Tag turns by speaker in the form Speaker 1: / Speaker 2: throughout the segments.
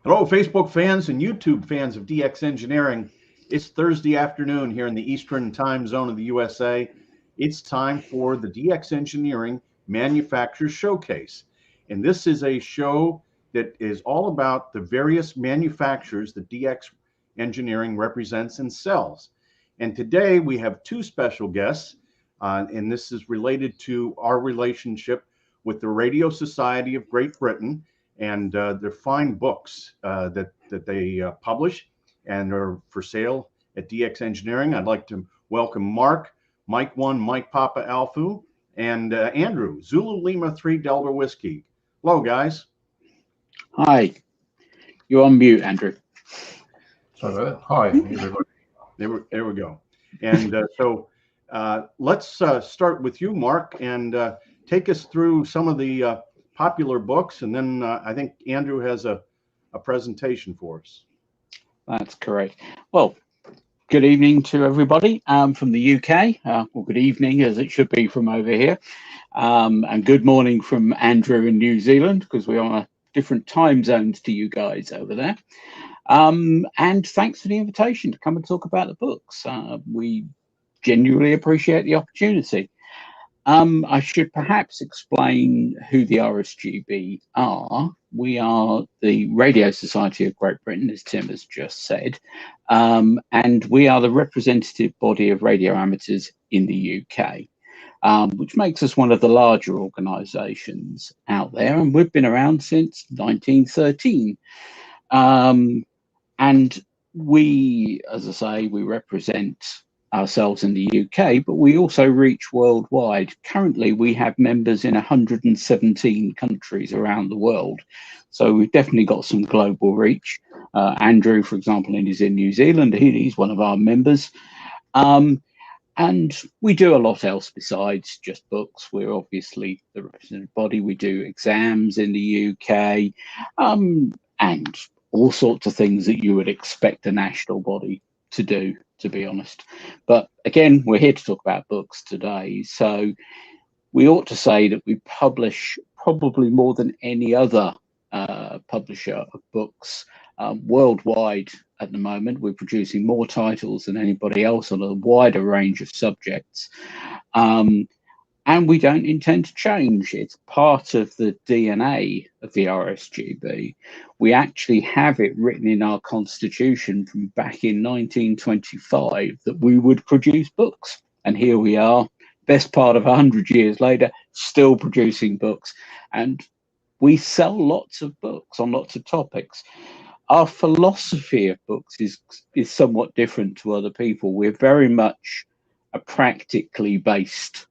Speaker 1: Hello, Facebook fans and YouTube fans of DX Engineering. It's Thursday afternoon here in the Eastern time zone of the USA. It's time for the DX Engineering Manufacturers Showcase. And this is a show that is all about the various manufacturers that DX Engineering represents and sells. And today we have two special guests, and this is related to our relationship with the Radio Society of Great Britain and their fine books that they publish and are for sale at DX Engineering. I'd like to welcome Mark, Mike 1, Mike Papa Alpha, and Andrew, Zulu Lima 3 Delta Whiskey. Hello, guys.
Speaker 2: Hi. You're on mute, Andrew.
Speaker 3: Sorry about that. Hi, everybody.
Speaker 1: There we go. And so let's start with you, Mark, and take us through some of the popular books, and then I think Andrew has a presentation for us.
Speaker 2: That's correct. Well, good evening to everybody from the UK, or good evening as it should be from over here, and good morning from Andrew in New Zealand, because we're on a different time zones to you guys over there. And thanks for the invitation to come and talk about the books. We genuinely appreciate the opportunity. I should perhaps explain who the RSGB are. We are the Radio Society of Great Britain, as Tim has just said, and we are the representative body of radio amateurs in the UK, which makes us one of the larger organisations out there, and we've been around since 1913. And we, as I say, we represent ourselves in the UK, but we also reach worldwide. Currently, we have members in 117 countries around the world. So we've definitely got some global reach. Andrew, for example, is in New Zealand. He's one of our members. And we do a lot else besides just books. We're obviously the representative body. We do exams in the UK, and all sorts of things that you would expect a national body to do, to be honest. But again, we're here to talk about books today. So we ought to say that we publish probably more than any other publisher of books worldwide at the moment. We're producing more titles than anybody else on a wider range of subjects. And we don't intend to change. It's part of the DNA of the RSGB. We actually have it written in our constitution from back in 1925 that we would produce books. And here we are, best part of 100 years later, still producing books. And we sell lots of books on lots of topics. Our philosophy of books is somewhat different to other people. We're very much a practically based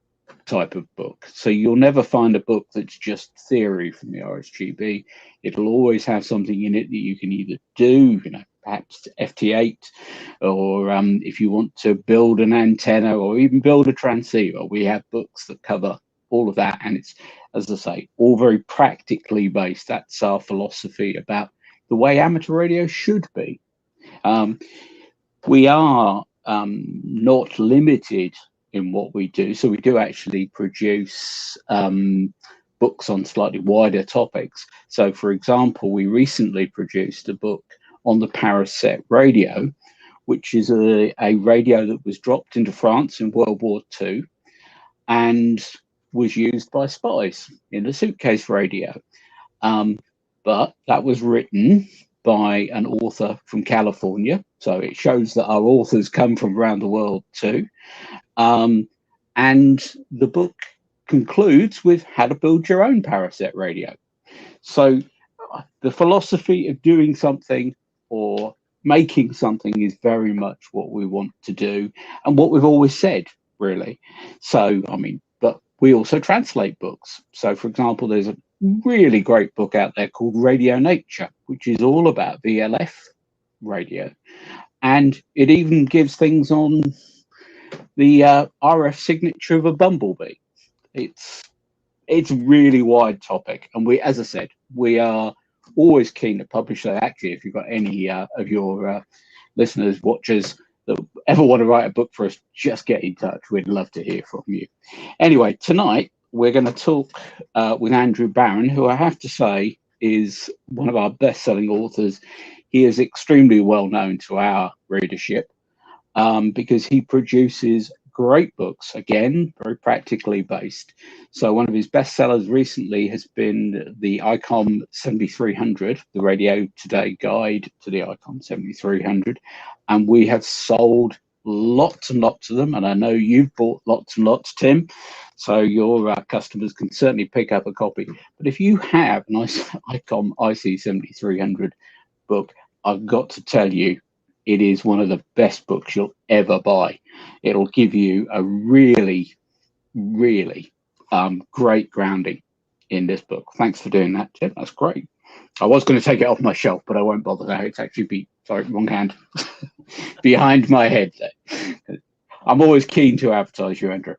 Speaker 2: type of book. So you'll never find a book that's just theory from the RSGB. It'll always have something in it that you can either do, perhaps FT8, or if you want to build an antenna or even build a transceiver, we have books that cover all of that. And it's, as I say, all very practically based. That's our philosophy about the way amateur radio should be. We are not limited in what we do. So we do actually produce books on slightly wider topics. So for example, we recently produced a book on the Paraset radio, which is a radio that was dropped into France in World War II and was used by spies in a suitcase radio. But that was written by an author from California. So it shows that our authors come from around the world too. And the book concludes with how to build your own Paraset radio. So the philosophy of doing something or making something is very much what we want to do and what we've always said, really. So, but we also translate books. So, for example, there's a really great book out there called Radio Nature, which is all about VLF radio. And it even gives things on the RF signature of a bumblebee. It's really wide topic, and we, as I said, we are always keen to publish that. Actually, if you've got any of your listeners, watchers that ever want to write a book for us, just get in touch. We'd love to hear from you. Anyway, tonight we're going to talk with Andrew Barron, who I have to say is one of our best-selling authors. He is extremely well known to our readership because he produces great books, again, very practically based. So one of his bestsellers recently has been the ICOM 7300, the Radio Today Guide to the ICOM 7300. And we have sold lots and lots of them. And I know you've bought lots and lots, Tim. So your customers can certainly pick up a copy. But if you have an ICOM IC 7300 book, I've got to tell you, it is one of the best books you'll ever buy. It'll give you a really, really great grounding in this book. Thanks for doing that, Tim. That's great. I was going to take it off my shelf, but I won't bother now. It's actually sorry, wrong hand, behind my head there. I'm always keen to advertise you, Andrew.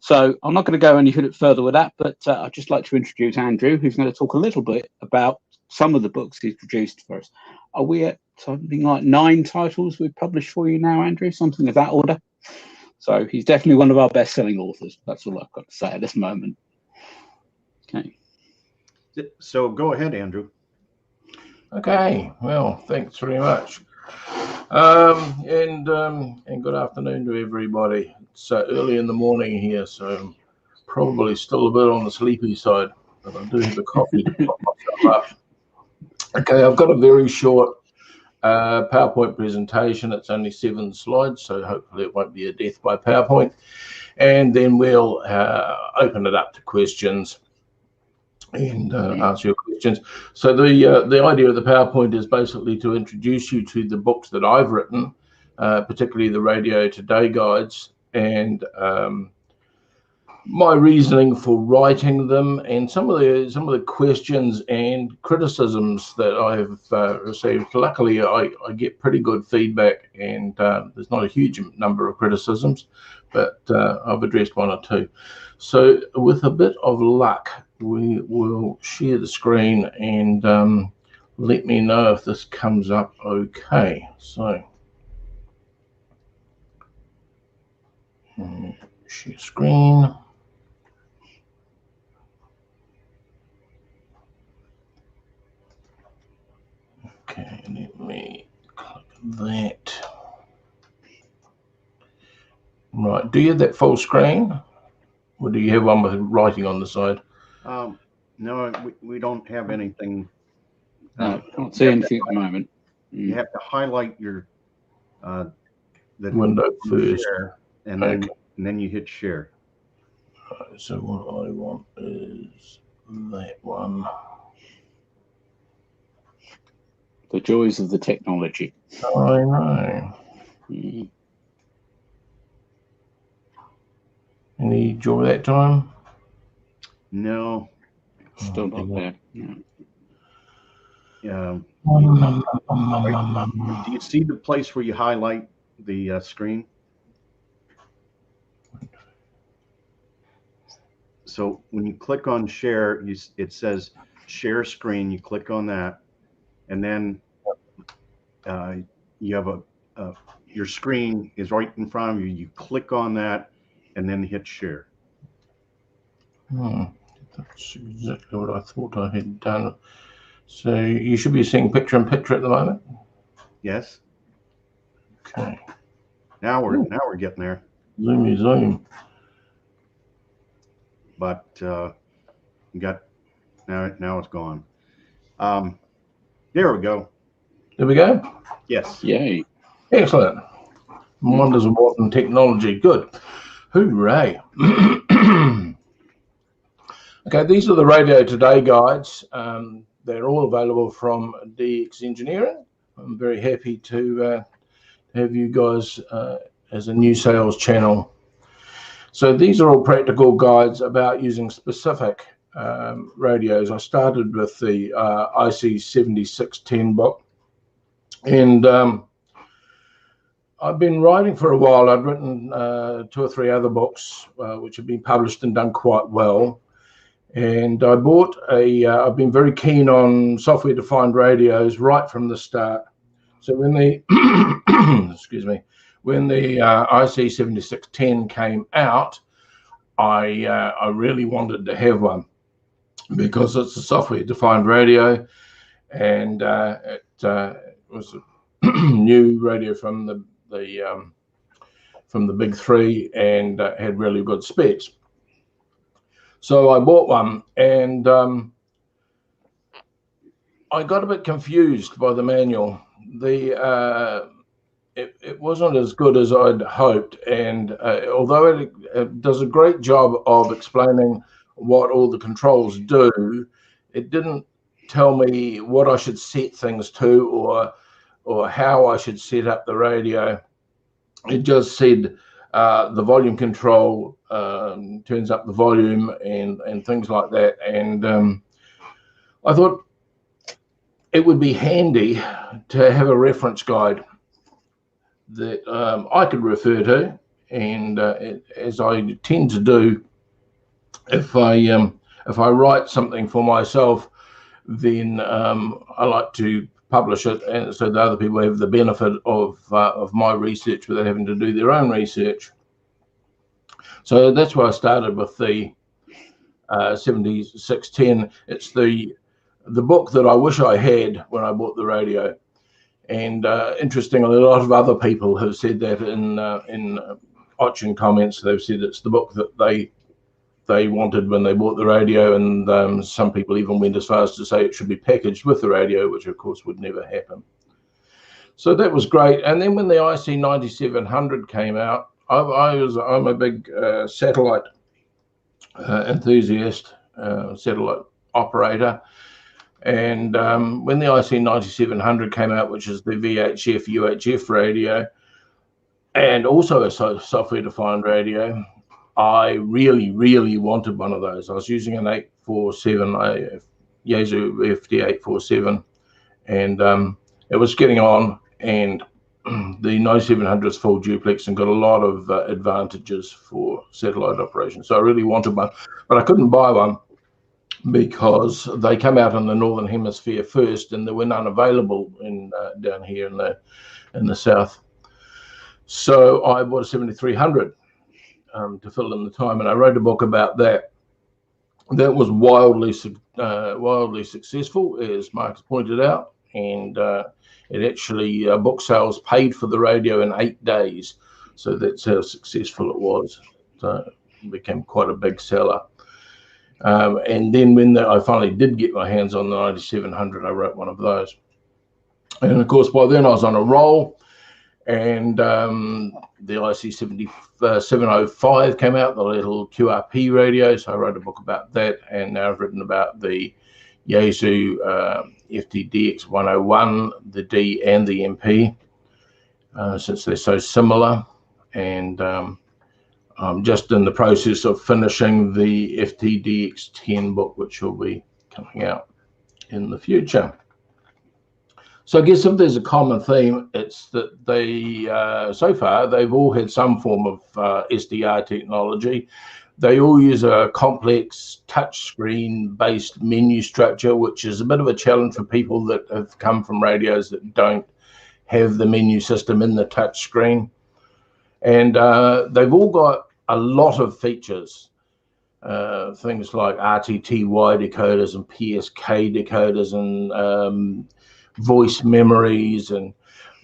Speaker 2: So I'm not going to go any further with that, but I'd just like to introduce Andrew, who's going to talk a little bit about some of the books he's produced for us. Are we at something like 9 titles we've published for you now, Andrew? Something of that order. So he's definitely one of our best-selling authors. That's all I've got to say at this moment. Okay.
Speaker 1: So go ahead, Andrew.
Speaker 3: Okay, well, thanks very much. And good afternoon to everybody. It's early in the morning here, so I'm probably still a bit on the sleepy side, but I do have a coffee to pop myself up. Okay, I've got a very short PowerPoint presentation. It's only 7 slides, so hopefully it won't be a death by PowerPoint. And then we'll open it up to questions and answer your questions. So the idea of the PowerPoint is basically to introduce you to the books that I've written, particularly the Radio Today guides, and my reasoning for writing them, and some of the questions and criticisms that I have received. Luckily, I get pretty good feedback, and there's not a huge number of criticisms, but I've addressed 1 or 2. So with a bit of luck, we will share the screen and let me know if this comes up okay. So share screen. Okay, let me click that. Right, do you have that full screen? Or do you have one with writing on the side?
Speaker 1: No, we don't have anything.
Speaker 2: No, I can't see anything at the moment.
Speaker 1: You have to highlight your the
Speaker 3: window first,
Speaker 1: share, and then you hit share.
Speaker 3: Right, so what I want is that one.
Speaker 2: The joys of the technology.
Speaker 3: I know. Any joy that time?
Speaker 1: No.
Speaker 2: Still not there.
Speaker 1: Yeah. Do you see the place where you highlight the screen? So when you click on share, it says share screen. You click on that, and then you have your screen is right in front of you. You click on that, and then hit share.
Speaker 3: That's exactly what I thought I had done. So you should be seeing picture in picture at the moment.
Speaker 1: Yes.
Speaker 3: Okay.
Speaker 1: Now we're getting there.
Speaker 3: Zoomy zoom.
Speaker 1: But you got now it's gone. There we go.
Speaker 3: There we go.
Speaker 1: Yes.
Speaker 2: Yay.
Speaker 3: Excellent. Wonders of modern technology. Good. Hooray. Okay, these are the Radio Today guides. They're all available from DX Engineering. I'm very happy to have you guys as a new sales channel. So these are all practical guides about using specific radios. I started with the IC 7610 book, and I've been writing for a while. I've written 2 or 3 other books which have been published and done quite well. And I bought I've been very keen on software-defined radios right from the start. So when the, excuse me, when the IC 7610 came out, I really wanted to have one. because it's a software-defined radio, and it was a new radio from the big three, and had really good specs. So I bought one, and I got a bit confused by the manual. It wasn't as good as I'd hoped, and although it does a great job of explaining what all the controls do, it didn't tell me what I should set things to, or how I should set up the radio. It just said the volume control turns up the volume and things like that. And I thought it would be handy to have a reference guide that I could refer to, and as I tend to do, if I write something for myself, then I like to publish it, and so the other people have the benefit of my research without having to do their own research. So that's why I started with the 7610. It's the book that I wish I had when I bought the radio. And interestingly, a lot of other people have said that in Auction comments. They've said it's the book that they wanted when they bought the radio, and some people even went as far as to say it should be packaged with the radio, which of course would never happen. So that was great. And then when the IC 9700 came out, I'm a big satellite enthusiast, satellite operator. And when the IC 9700 came out, which is the VHF UHF radio, and also a software-defined radio, I really, really wanted one of those. I was using an 847, a Yaesu FD847, and it was getting on, and the 9700 is full duplex and got a lot of advantages for satellite operation. So I really wanted one, but I couldn't buy one because they come out in the Northern Hemisphere first, and there were none available down here in the south. So I bought a 7300 to fill in the time, and I wrote a book about that. That was wildly successful, as Mark's pointed out, and it actually book sales paid for the radio in 8 days. So that's how successful it was. So it became quite a big seller. And then when I finally did get my hands on the 9700, I wrote one of those. And of course, by then I was on a roll, and the IC 705 came out, the little QRP radio. So I wrote a book about that, and now I've written about the Yaesu FTDX 101, the D and the MP, since they're so similar. And I'm just in the process of finishing the FTDX10 book, which will be coming out in the future. So I guess if there's a common theme, it's that they, so far, they've all had some form of SDR technology. They all use a complex touchscreen-based menu structure, which is a bit of a challenge for people that have come from radios that don't have the menu system in the touchscreen. And they've all got a lot of features, things like RTTY decoders and PSK decoders and voice memories and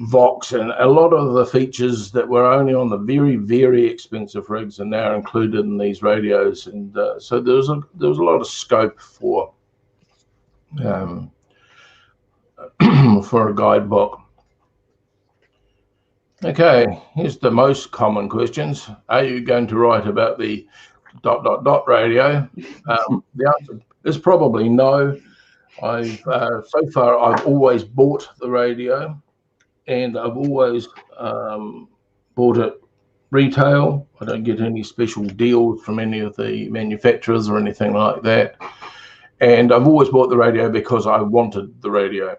Speaker 3: Vox, and a lot of the features that were only on the very, very expensive rigs are now included in these radios. And so there was a lot of scope for a guidebook. Okay, here's the most common questions. Are you going to write about the ... radio? The answer is probably no. So far I've always bought the radio, and I've always bought it retail. I don't get any special deals from any of the manufacturers or anything like that. And I've always bought the radio because I wanted the radio.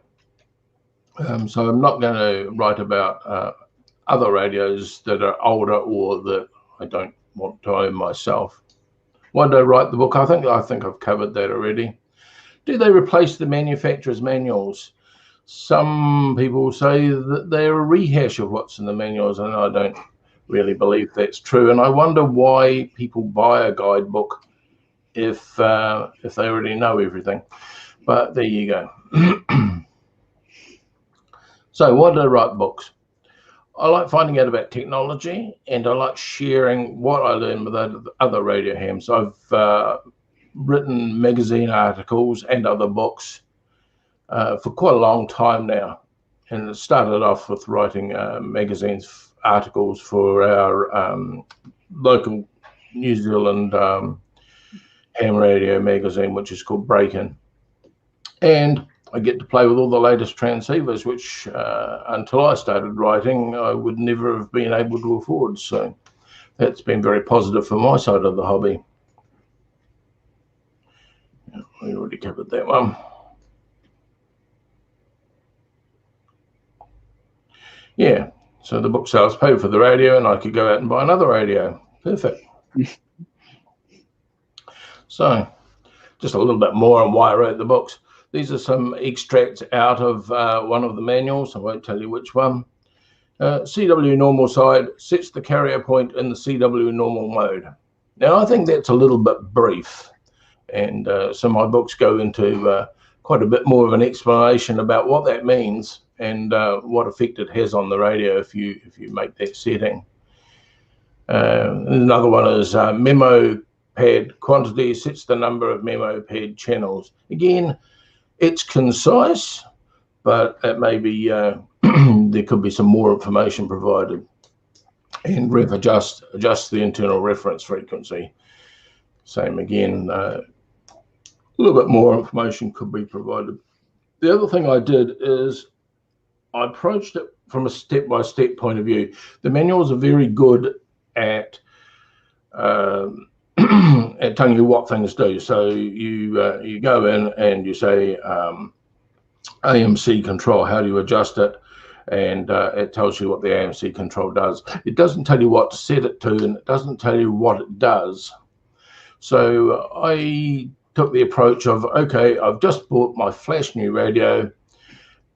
Speaker 3: So I'm not going to write about other radios that are older or that I don't want to own myself. Why did I write the book? I think I've covered that already. Do they replace the manufacturer's manuals? Some people say that they're a rehash of what's in the manuals, and I don't really believe that's true. And I wonder why people buy a guidebook if they already know everything. But there you go. So why do I write books? I like finding out about technology, and I like sharing what I learn with other radio hams. I've written magazine articles and other books for quite a long time now, and it started off with writing magazines articles for our local New Zealand ham radio magazine, which is called Break-In. And I get to play with all the latest transceivers, which until I started writing, I would never have been able to afford. So that's been very positive for my side of the hobby. We already covered that one. Yeah, so the book sales paid for the radio, and I could go out and buy another radio. Perfect. So just a little bit more on why I wrote the books. These are some extracts out of one of the manuals. I won't tell you which one. CW normal side sets the carrier point in the CW normal mode. Now, I think that's a little bit brief. And so my books go into quite a bit more of an explanation about what that means and what effect it has on the radio if you make that setting. Another one is memo pad quantity sets the number of memo pad channels. Again, it's concise, but it may be there could be some more information provided. And ref adjust the internal reference frequency. Same again, a little bit more information could be provided. The other thing I did is I approached it from a step-by-step point of view. The manuals are very good at telling you what things do. So you go in and you say AMC control, how do you adjust it? And it tells you what the AMC control does. It doesn't tell you what to set it to, and it doesn't tell you what it does. So I took the approach of, okay, I've just bought my flash new radio.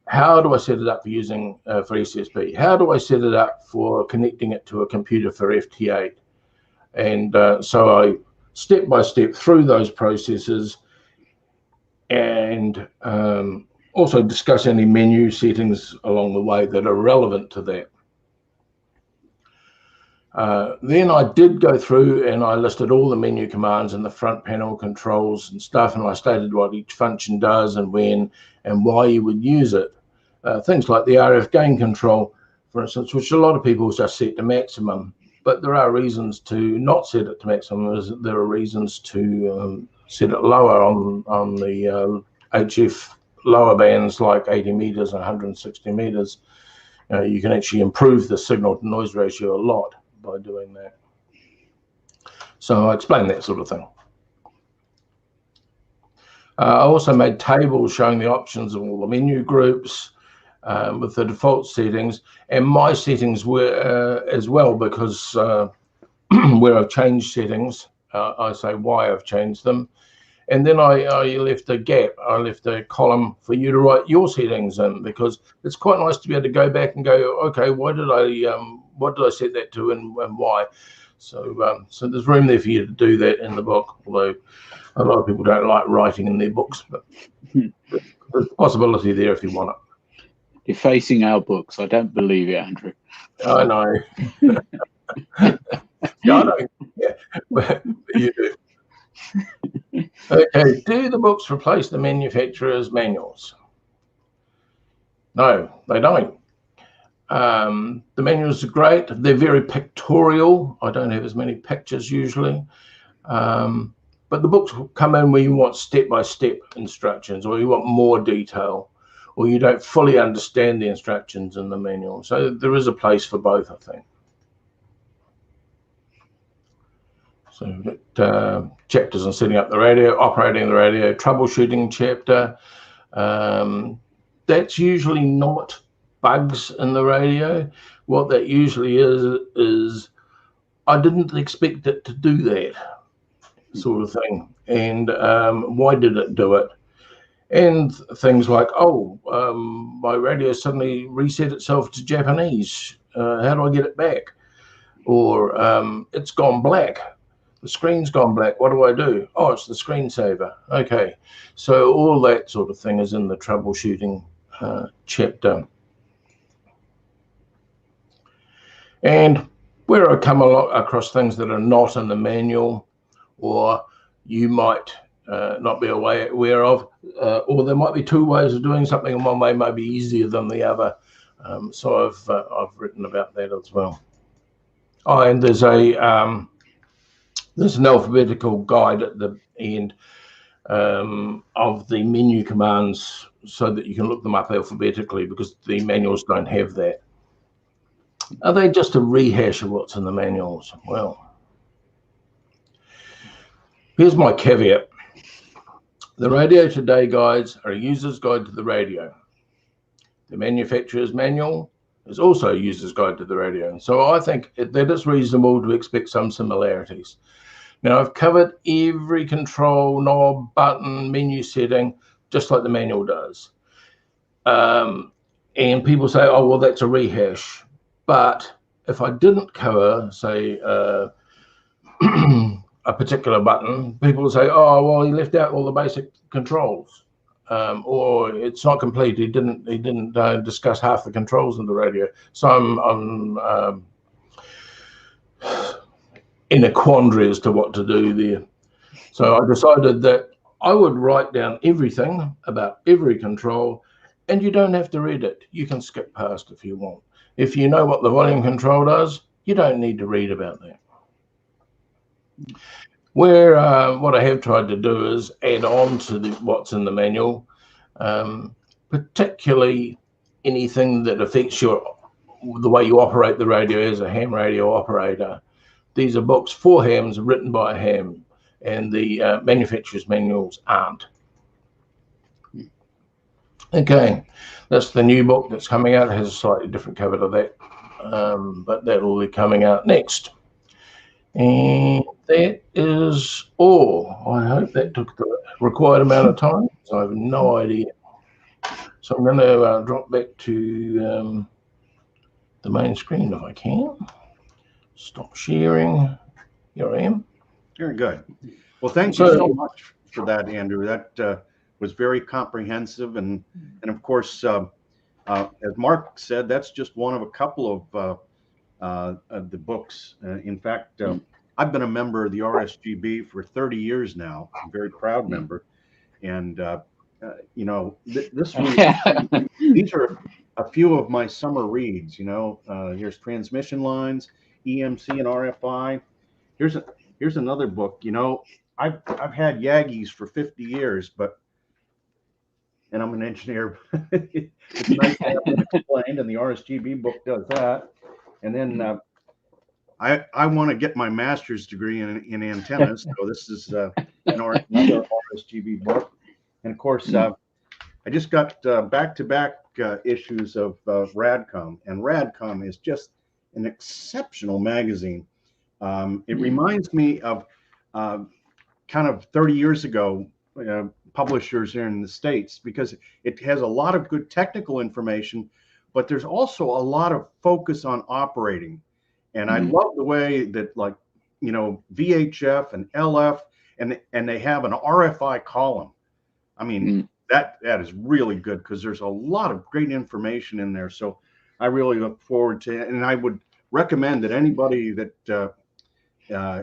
Speaker 3: How do I set it up for using for SSB? How do I set it up for connecting it to a computer for FT8? And so I step by step through those processes, and also discuss any menu settings along the way that are relevant to that. Then I did go through and I listed all the menu commands and the front panel controls and stuff, and I stated what each function does and when and why you would use it. Things like the RF gain control, for instance, which a lot of people just set to maximum, but there are reasons to not set it to maximum. There are reasons to set it lower on the HF lower bands like 80 meters and 160 meters. You can actually improve the signal to noise ratio a lot by doing that. So I explained that sort of thing. I also made tables showing the options of all the menu groups with the default settings, and my settings were as well, because where I've changed settings, I say why I've changed them. And then I left a gap. I left a column for you to write your settings in, because it's quite nice to be able to go back and go, okay, what did I set that to and why? So so there's room there for you to do that in the book, although a lot of people don't like writing in their books, but there's a possibility there if you want it.
Speaker 2: You're facing our books. I don't believe it, Andrew.
Speaker 3: I know. Yeah, I know. Yeah, but you do. Okay, do the books replace the manufacturer's manuals? No, they don't. The manuals are great. They're very pictorial. I don't have as many pictures usually. But the books will come in where you want step-by-step instructions, or you want more detail, or you don't fully understand the instructions in the manual. So there is a place for both, I think. So we've got chapters on setting up the radio, operating the radio, troubleshooting chapter. That's usually not bugs in the radio. What that usually is I didn't expect it to do that sort of thing. And why did it do it? And things like, oh, my radio suddenly reset itself to Japanese. How do I get it back? Or it's gone black. The screen's gone black. What do I do? Oh, it's the screensaver. Okay. So all that sort of thing is in the troubleshooting chapter. And where I come across things that are not in the manual, or you might not be aware of, or there might be two ways of doing something, and one way may be easier than the other. So I've written about that as well. Oh, and there's an alphabetical guide at the end of the menu commands, so that you can look them up alphabetically, because the manuals don't have that. Are they just a rehash of what's in the manuals? Well, here's my caveat. The Radio Today guides are a user's guide to the radio. The manufacturer's manual is also a user's guide to the radio. And so I think that it's reasonable to expect some similarities. Now, I've covered every control knob, button, menu setting, just like the manual does. And people say, oh, well, that's a rehash. But if I didn't cover, say, a particular button, people will say, oh, well, he left out all the basic controls, or it's not complete. He didn't discuss half the controls in the radio. So I'm in a quandary as to what to do there. So I decided that I would write down everything about every control, and you don't have to read it. You can skip past if you want. If you know what the volume control does, you don't need to read about that. Where what I have tried to do is add on to what's in the manual, particularly anything that affects the way you operate the radio as a ham radio operator. These are books for hams, written by a ham, and the manufacturer's manuals aren't. Okay, that's the new book that's coming out. It has a slightly different cover to that, but that will be coming out next. And that is all. I hope that took the required amount of time, so I have no idea. So I'm going to drop back to the main screen if I can. Stop sharing. Here I am.
Speaker 1: Very good. Well, thank you so much for that, Andrew. That was very comprehensive, and of course, as Mark said, that's just one of a couple of the books. In fact, I've been a member of the RSGB for 30 years now. I'm a very proud member, and you know, this one, these are a few of my summer reads. You know, here's transmission lines, EMC and RFI. Here's another book. You know, I've had Yagis for 50 years, and I'm an engineer. It's nice to have them explained, and the RSGB book does that. And then I want to get my master's degree in antennas, so this is another RSGB book. And of course, I just got back-to-back issues of Radcom, and Radcom is just an exceptional magazine. It reminds me of kind of 30 years ago, publishers here in the States, because it has a lot of good technical information, but there's also a lot of focus on operating. And I love the way that, like, you know, VHF and LF, and they have an RFI column. I mean, that is really good, because there's a lot of great information in there. So I really look forward to it, and I would recommend that anybody that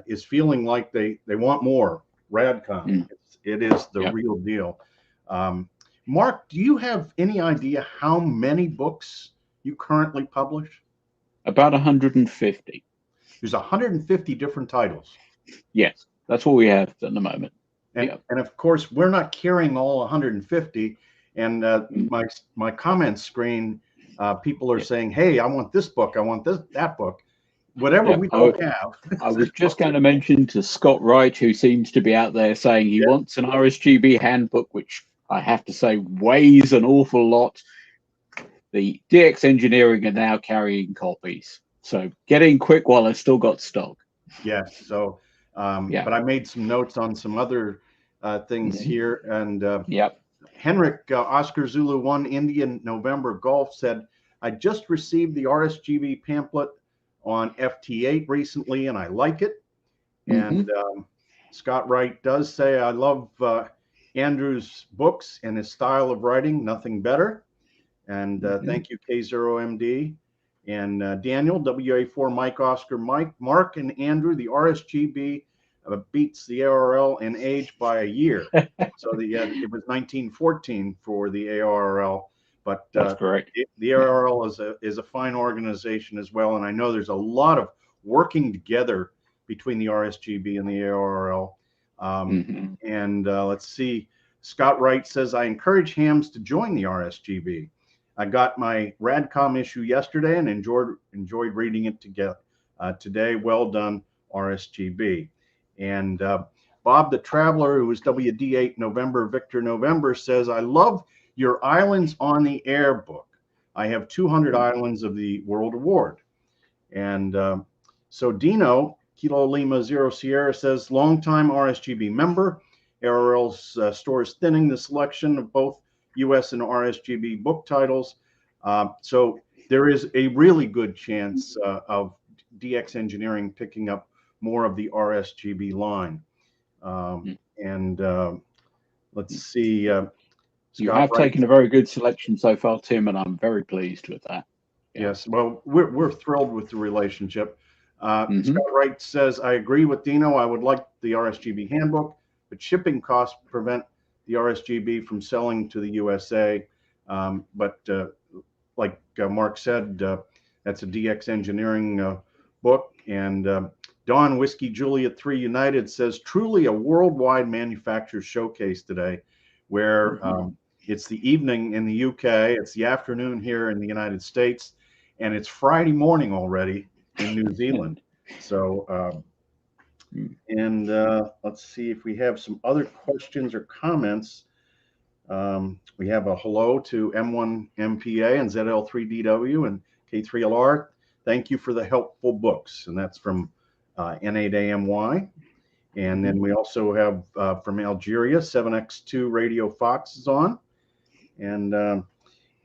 Speaker 1: is feeling like they want more, Radcom. It is the real deal. Mark, do you have any idea how many books you currently publish?
Speaker 2: About 150.
Speaker 1: There's 150 different titles.
Speaker 2: Yes, that's what we have at the moment.
Speaker 1: And of course, we're not carrying all 150. And my comments screen, people are saying, "Hey, I want this book. I want that book." Whatever we don't have.
Speaker 2: I was just going to mention to Scott Wright, who seems to be out there saying he wants an RSGB handbook, which I have to say weighs an awful lot. The DX Engineering are now carrying copies, so get in quick while I've still got stock.
Speaker 1: Yes. So, but I made some notes on some other things here, and Henrik Oscar Zulu 1 Indian November Golf said, "I just received the RSGB pamphlet on FT8 recently, and I like it. And Scott Wright does say, I love Andrew's books and his style of writing, nothing better. And thank you, K0MD. And Daniel, WA4, Mike, Oscar, Mike, Mark, and Andrew, the RSGB beats the ARRL in age by a year. So it was 1914 for the ARRL. But
Speaker 2: that's correct.
Speaker 1: The ARRL is a fine organization as well. And I know there's a lot of working together between the RSGB and the ARRL. And let's see, Scott Wright says, I encourage hams to join the RSGB. I got my Radcom issue yesterday and enjoyed reading it today. Well done, RSGB. And Bob the Traveler, who is WD8 November Victor November, says, I love your Islands on the Air book. I have 200 Islands of the World Award. And so Dino, Kilo Lima Zero Sierra, says, longtime RSGB member. ARRL's store is thinning the selection of both US and RSGB book titles. So there is a really good chance of DX Engineering picking up more of the RSGB line. Let's see.
Speaker 2: You have taken a very good selection so far, Tim, and I'm very pleased with that.
Speaker 1: Yeah. Yes, well, we're thrilled with the relationship. Scott Wright says, I agree with Dino. I would like the RSGB handbook, but shipping costs prevent the RSGB from selling to the USA. But like Mark said, that's a DX Engineering book. And Don Whiskey Juliet 3 United says, truly a worldwide manufacturers showcase today, where it's the evening in the UK, it's the afternoon here in the United States, and it's Friday morning already in New Zealand. So, let's see if we have some other questions or comments. We have a hello to M1MPA and ZL3DW and K3LR. Thank you for the helpful books. And that's from N8AMY. And then we also have from Algeria, 7X2 Radio Fox is on. And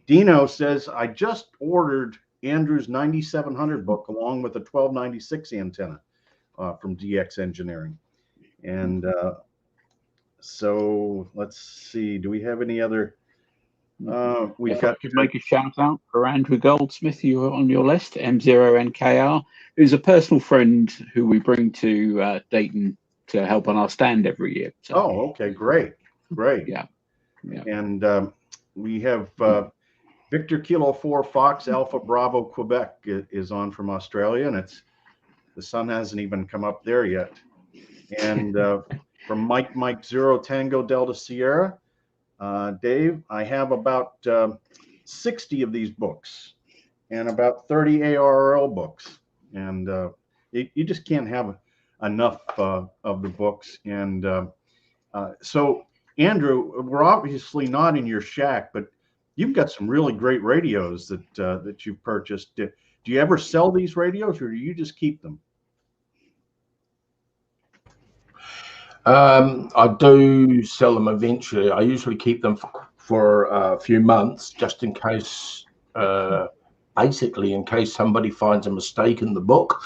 Speaker 1: Dino says, I just ordered Andrew's 9700 book along with a 1296 antenna from DX Engineering. And so let's see, do we have any other?
Speaker 2: If I could make a shout out for Andrew Goldsmith, you're on your list, M0NKR, who's a personal friend who we bring to Dayton to help on our stand every year. So,
Speaker 1: okay, great.
Speaker 2: Yeah.
Speaker 1: And we have Victor Kilo 4 Fox Alpha Bravo Quebec is on from Australia, and the sun hasn't even come up there yet. And from Mike 0 Tango Delta Sierra, Dave, I have about 60 of these books and about 30 ARRL books, and you just can't have enough of the books. And so Andrew, we're obviously not in your shack, but you've got some really great radios that you've purchased. Do you ever sell these radios, or do you just keep them?
Speaker 3: I do sell them eventually. I usually keep them for a few months, just in case, basically in case somebody finds a mistake in the book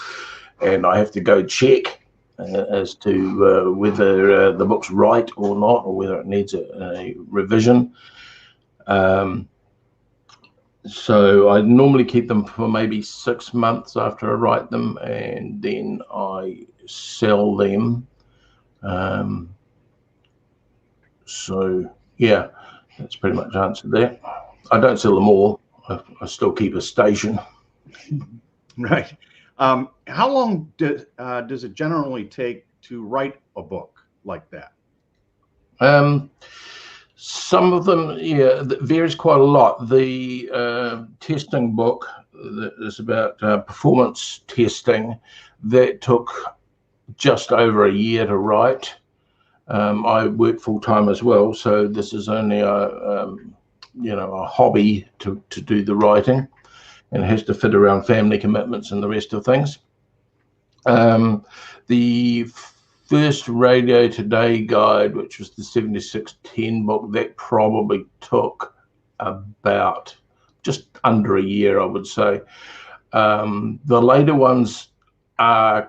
Speaker 3: and I have to go check as to whether the book's right or not, or whether it needs a revision. So I normally keep them for maybe 6 months after I write them, and then I sell them. So yeah, that's pretty much answered that. I don't sell them all. I still keep a station.
Speaker 1: Right. How long does it generally take to write a book like that?
Speaker 3: Some of them, yeah, varies quite a lot. The testing book that is about performance testing, that took just over a year to write. I work full time as well, so this is only a hobby to do the writing, and it has to fit around family commitments and the rest of things. The first Radio Today guide, which was the 7610 book, that probably took about just under a year, I would say. The later ones,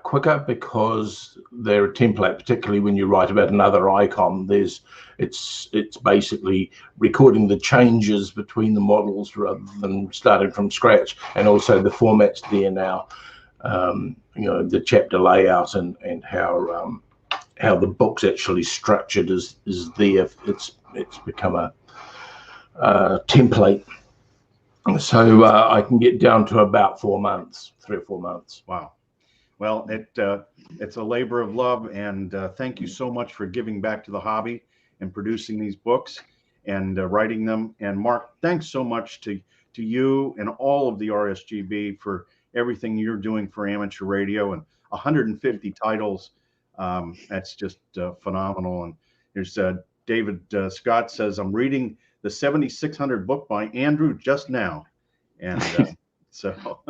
Speaker 3: quicker because they're a template, particularly when you write about another icon. It's basically recording the changes between the models rather than starting from scratch, and also the format's there now. The chapter layout and how the book's actually structured is there. It's become a template, so I can get down to about 4 months, 3 or 4 months.
Speaker 1: Wow. Well, it's a labor of love, and thank you so much for giving back to the hobby and producing these books and writing them. And Mark, thanks so much to you and all of the RSGB for everything you're doing for amateur radio, and 150 titles. That's just phenomenal. And there's David Scott says, I'm reading the 7600 book by Andrew just now. And so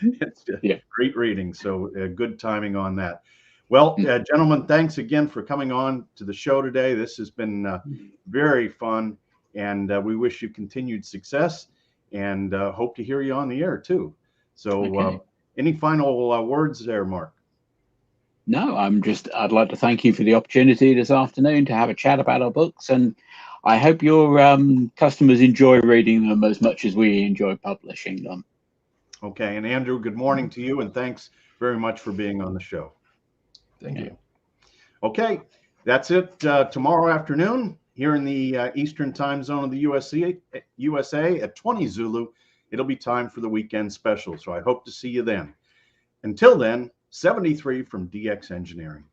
Speaker 1: it's great reading. So good timing on that. Well, gentlemen, thanks again for coming on to the show today. This has been very fun, and we wish you continued success, and hope to hear you on the air too. So any final words there, Mark?
Speaker 2: No, I'd like to thank you for the opportunity this afternoon to have a chat about our books, and I hope your customers enjoy reading them as much as we enjoy publishing them.
Speaker 1: Okay, and Andrew, good morning to you, and thanks very much for being on the show.
Speaker 3: Thank you.
Speaker 1: Okay, that's it. Tomorrow afternoon, here in the Eastern Time Zone of the USA at 20 Zulu, it'll be time for the weekend special. So I hope to see you then. Until then, 73 from DX Engineering.